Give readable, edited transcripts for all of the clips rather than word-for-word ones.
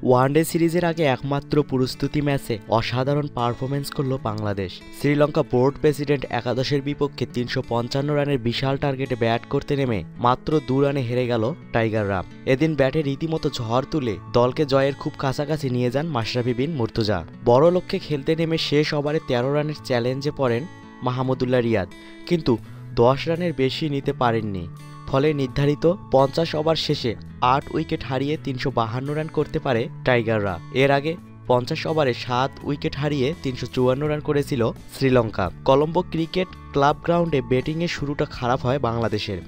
One day সিরিজের আগে একমাত্র প্রস্তুতি ম্যাচে অসাধারণ পারফরমেন্স করল বাংলাদেশ। শ্রীলঙ্কা বোর্ড প্রেসিডেন্ট একাদশের বিপক্ষে ৩৫৫ রানের বিশাল টার্গেটে ব্যাট করতে নেমে মাত্র ২ রানে হেরে গেল টাইগাররা। এদিন ব্যাটে রীতিমতো ঝড় তুলে দলকে জয়ের খুব কাছাকাছি নিয়ে যান মাশরাফি বিন মুর্তজা। বড় লক্ষ্যে খেলতে নেমে শেষ ওভারে ১৩ রানের চ্যালেঞ্জে পড়েন মাহমুদুল্লাহ রিয়াদ, কিন্তু ১০ রানের বেশি নিতে পারেননি। ফলে নির্ধারিত ৫০ ওভার শেষে ৮ উইকেট হারিয়ে ৩৫২ রান করতে পারে টাইগাররা। এর আগে ৫০ ওভারে ৭ উইকেট হারিয়ে ৩৫৪ রান করেছিল শ্রীলঙ্কা। কলম্বো ক্রিকেট ক্লাব গ্রাউন্ডে ব্যাটিংয়ের শুরুটা খারাপ হয় বাংলাদেশের।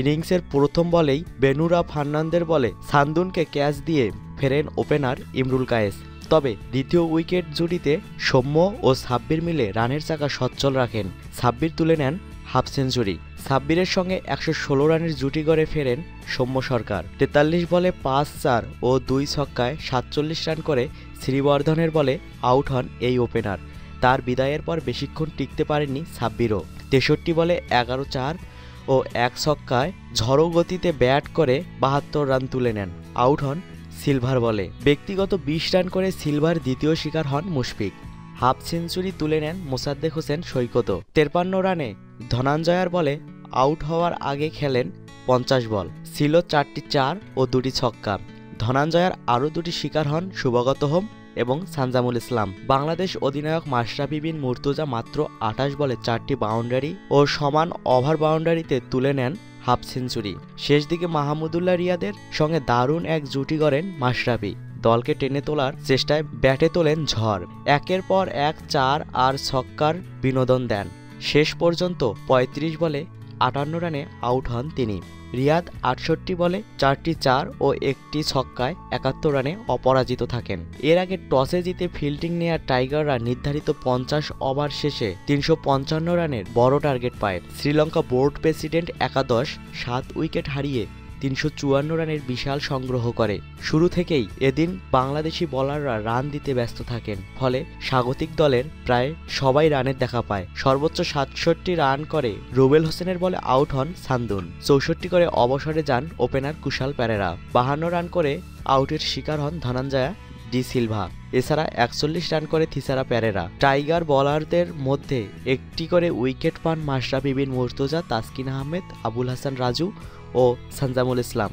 ইনিংসের প্রথম বলেই বেনুরা ফার্নান্দের বলে সান্দুনকে ক্যাচ দিয়ে ফেরেন ওপেনার ইমরুল কায়েস। তবে দ্বিতীয় উইকেট জুটিতে সৌম্য ও সাব্বির মিলে রানের চাকা সচ্ছল রাখেন। সাব্বির তুলে নেন হাফ সেঞ্চুরি। সাব্বিরের সঙ্গে ১১৬ রানের জুটি গড়ে ফেরেন সৌম্য সরকার। ৪৩ বলে ৫-৪ ও ২ ছক্কায় ৪৭ রান করে শ্রীবর্ধনের বলে আউট হন এই ওপেনার। তার বিদায়ের পর বেশিক্ষণ টিকতে পারেননি সাব্বিরও। ৬৩ বলে ১১-৪ ও ১ ছক্কায় ঝড়ো গতিতে ব্যাট করে ৭২ রান তুলে নেন। আউট হন সিলভার বলে। ব্যক্তিগত ২০ রান করে সিলভার দ্বিতীয় শিকার হন মুশফিক। হাফ সেঞ্চুরি তুলে নেন মোসাদ্দেক হোসেন সৈকতও। ৫৩ রানে ধনঞ্জয়ার বলে আউট হওয়ার আগে খেলেন ৫০ বল। ছিল ৪টি ৪ ও ২টি ছক্কা। ধনঞ্জয়ার আরও ২টি শিকার হন শুভগত হোম এবং সানজামুল ইসলাম। বাংলাদেশ অধিনায়ক মাশরাফি বিন মুর্তজা মাত্র ২৮ বলে ৪টি বাউন্ডারি ও সমান ওভার বাউন্ডারিতে তুলে নেন হাফ সেঞ্চুরি। শেষ দিকে মাহমুদুল্লাহ রিয়াদের সঙ্গে দারুণ এক জুটি গড়েন মাশরাফি। দলকে টেনে তোলার চেষ্টায় ব্যাটে তোলেন ঝড়। একের পর এক ৪ আর ছক্কার বিনোদন দেন। শেষ পর্যন্ত ৩৫ বলে ৫৮ রানে আউট হন তিনি। রিয়াদ ৬৮ বলে ৪টি ৪ ও ১টি ছক্কায় ৭১ রানে অপরাজিত থাকেন। এর আগে টসে জিতে ফিল্ডিং নেয়া টাইগাররা নির্ধারিত ৫০ ওভার শেষে ৩৫৫ রানের বড় টার্গেট পায়। শ্রীলঙ্কা বোর্ড প্রেসিডেন্ট একাদশ ৭ উইকেট হারিয়ে ৩৫৪ রানের বিশাল সংগ্রহ করে। শুরু থেকেই এদিন বাংলাদেশি বোলাররা রান দিতে ব্যস্ত থাকেন। ফলে স্বাগতিক দলের প্রায় সবাই রানের দেখা পায়। সর্বোচ্চ ৬৭ রান করে রুবেল হোসেনের বলে আউট হন সান্দুন। ৬৪ করে অবসরে যান ওপেনার কুশাল পেরেরা। ৫২ রান করে আউটের শিকার হন ধনঞ্জয়া ডি সিলভা। এছাড়া ৪১ রান করে থিসারা পেরেরা। টাইগার বোলারদের মধ্যে একটি করে উইকেট পান মাশরাফি বিন মুর্তজা, তাসকিন আহমেদ, আবুল হাসান রাজু ও সানজামুল ইসলাম।